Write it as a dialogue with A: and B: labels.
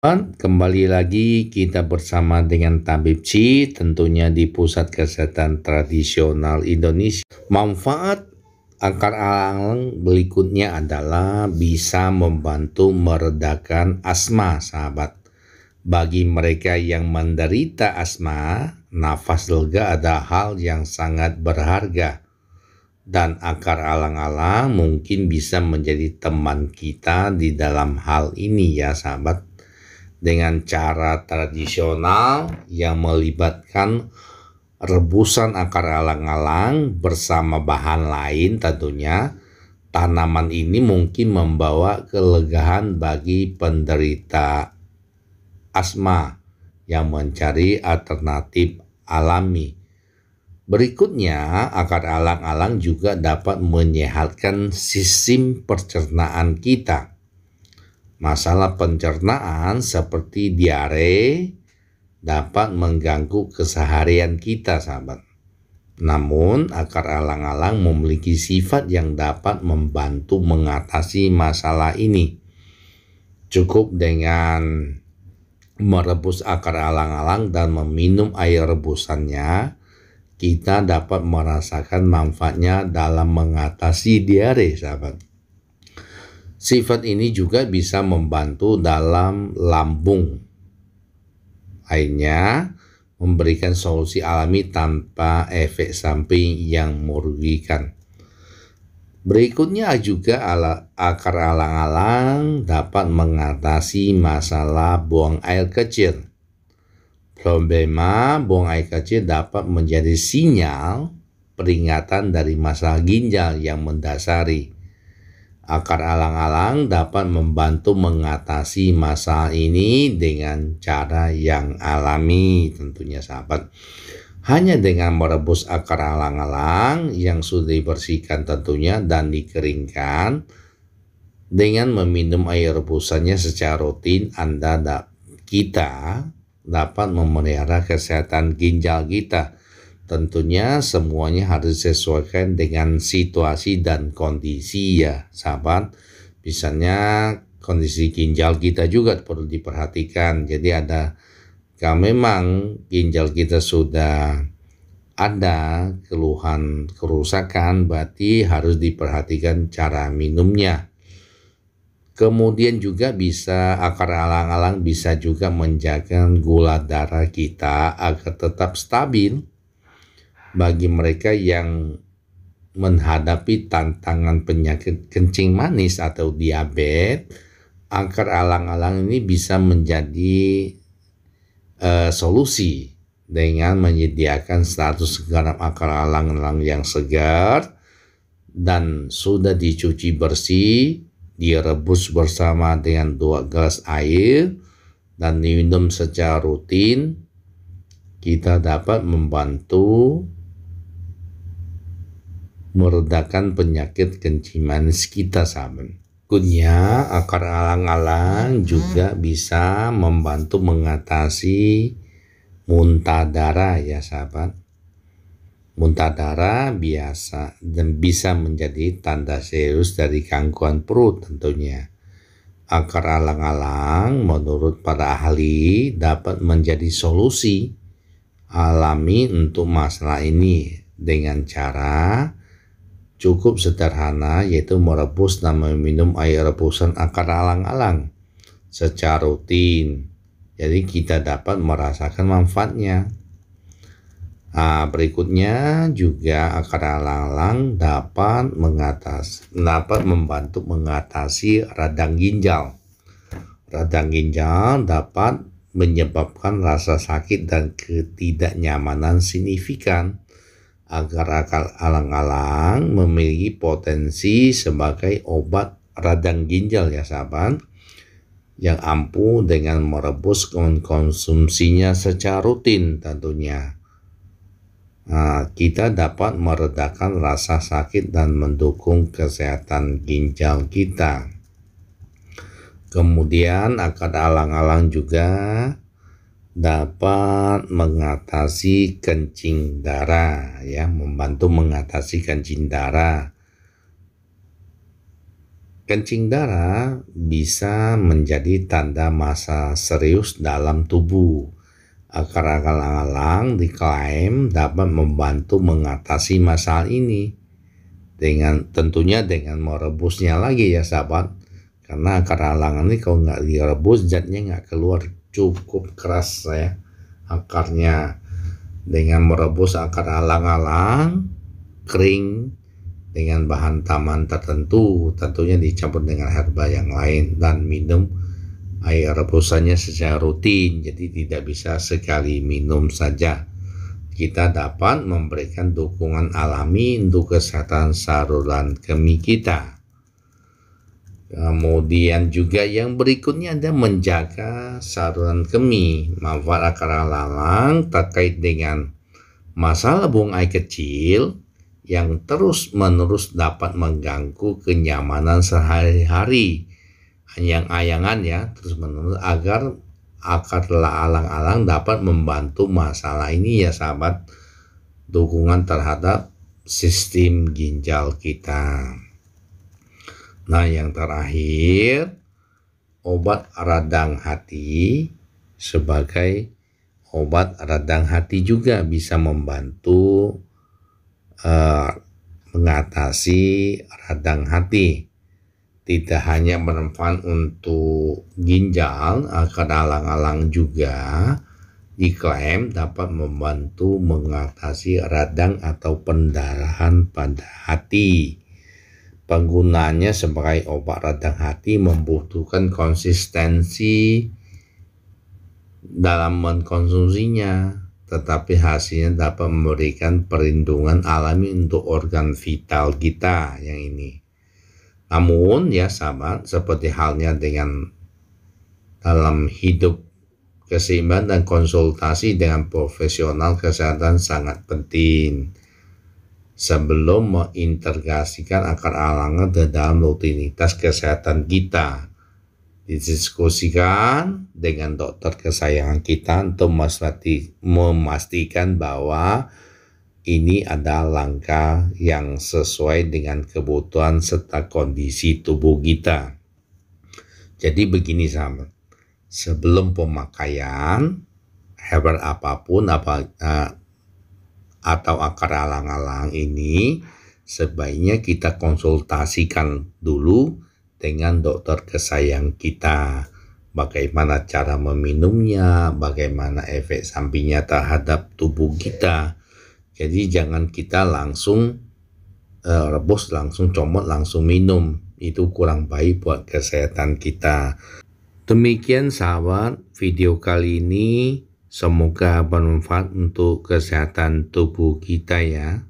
A: Kembali lagi kita bersama dengan Tabib Ci, tentunya di Pusat Kesehatan Tradisional Indonesia. Manfaat akar alang berikutnya adalah bisa membantu meredakan asma, sahabat. Bagi mereka yang menderita asma, nafas lega adalah hal yang sangat berharga. Dan akar alang-alang mungkin bisa menjadi teman kita di dalam hal ini ya sahabat. Dengan cara tradisional yang melibatkan rebusan akar alang-alang bersama bahan lain tentunya, tanaman ini mungkin membawa kelegaan bagi penderita asma yang mencari alternatif alami. Berikutnya, akar alang-alang juga dapat menyehatkan sistem pencernaan kita. Masalah pencernaan seperti diare dapat mengganggu keseharian kita, sahabat. Namun, akar alang-alang memiliki sifat yang dapat membantu mengatasi masalah ini. Cukup dengan merebus akar alang-alang dan meminum air rebusannya, kita dapat merasakan manfaatnya dalam mengatasi diare, sahabat. Sifat ini juga bisa membantu dalam lambung. Lainnya, memberikan solusi alami tanpa efek samping yang merugikan. Berikutnya juga akar alang-alang dapat mengatasi masalah buang air kecil. Problema buang air kecil dapat menjadi sinyal peringatan dari masalah ginjal yang mendasari. Akar alang-alang dapat membantu mengatasi masalah ini dengan cara yang alami tentunya sahabat. Hanya dengan merebus akar alang-alang yang sudah dibersihkan tentunya dan dikeringkan, dengan meminum air rebusannya secara rutin, kita dapat memelihara kesehatan ginjal kita. Tentunya semuanya harus disesuaikan dengan situasi dan kondisi ya sahabat. Misalnya kondisi ginjal kita juga perlu diperhatikan. Jadi kalau memang ginjal kita sudah ada keluhan kerusakan, berarti harus diperhatikan cara minumnya. Kemudian juga akar alang-alang bisa juga menjaga gula darah kita agar tetap stabil. Bagi mereka yang menghadapi tantangan penyakit kencing manis atau diabetes, akar alang-alang ini bisa menjadi solusi dengan menyediakan 100 gram akar alang-alang yang segar dan sudah dicuci bersih, direbus bersama dengan 2 gelas air dan diminum secara rutin. Kita dapat membantu meredakan penyakit kencing manis kita, sahabat. Berikutnya, akar alang-alang juga bisa membantu mengatasi muntah darah ya sahabat. Muntah darah biasa dan bisa menjadi tanda serius dari gangguan perut tentunya. Akar alang-alang menurut para ahli dapat menjadi solusi alami untuk masalah ini dengan cara cukup sederhana, yaitu merebus dan meminum air rebusan akar alang-alang secara rutin. Jadi kita dapat merasakan manfaatnya. Berikutnya juga akar alang-alang dapat membantu mengatasi radang ginjal. Radang ginjal dapat menyebabkan rasa sakit dan ketidaknyamanan signifikan. Akar alang-alang memiliki potensi sebagai obat radang ginjal ya sahabat, yang ampuh dengan merebus konsumsinya secara rutin tentunya. Kita dapat meredakan rasa sakit dan mendukung kesehatan ginjal kita. Kemudian akar alang-alang juga dapat mengatasi kencing darah ya, membantu mengatasi kencing darah. kencing darah bisa menjadi tanda masa serius dalam tubuh. Akar alang-alang diklaim dapat membantu mengatasi masalah ini. Tentunya dengan merebusnya lagi ya sahabat. Karena akar alang ini kalau nggak direbus zatnya nggak keluar, cukup keras ya akarnya. Dengan merebus akar alang-alang kering dengan bahan taman tertentu, tentunya dicampur dengan herba yang lain, dan minum air rebusannya secara rutin, jadi tidak bisa sekali minum saja. Kita dapat memberikan dukungan alami untuk kesehatan saluran kemih kita. Kemudian juga yang berikutnya ada menjaga saluran kemih. Manfaat akar alang terkait dengan masalah buang air kecil yang terus-menerus dapat mengganggu kenyamanan sehari-hari. Ayang-ayangan ya, terus-menerus, agar akar alang-alang dapat membantu masalah ini ya sahabat. Dukungan terhadap sistem ginjal kita. Nah, yang terakhir, obat radang hati. Sebagai obat radang hati juga bisa membantu mengatasi radang hati. Tidak hanya bermanfaat untuk ginjal, akar alang-alang juga diklaim dapat membantu mengatasi radang atau pendarahan pada hati. Penggunaannya sebagai obat radang hati membutuhkan konsistensi dalam mengkonsumsinya, tetapi hasilnya dapat memberikan perlindungan alami untuk organ vital kita yang ini. Namun ya sahabat, seperti halnya dengan dalam hidup, keseimbangan dan konsultasi dengan profesional kesehatan sangat penting sebelum mengintegrasikan akar alang ke dalam rutinitas kesehatan kita. Didiskusikan dengan dokter kesayangan kita untuk memastikan bahwa ini adalah langkah yang sesuai dengan kebutuhan serta kondisi tubuh kita. Jadi begini sahabat, sebelum pemakaian herbal apapun atau akar alang-alang ini, sebaiknya kita konsultasikan dulu dengan dokter kesayang kita. Bagaimana cara meminumnya, bagaimana efek sampingnya terhadap tubuh kita. Jadi jangan kita langsung rebus, langsung comot, langsung minum. Itu kurang baik buat kesehatan kita. Demikian sahabat, video kali ini semoga bermanfaat untuk kesehatan tubuh kita ya.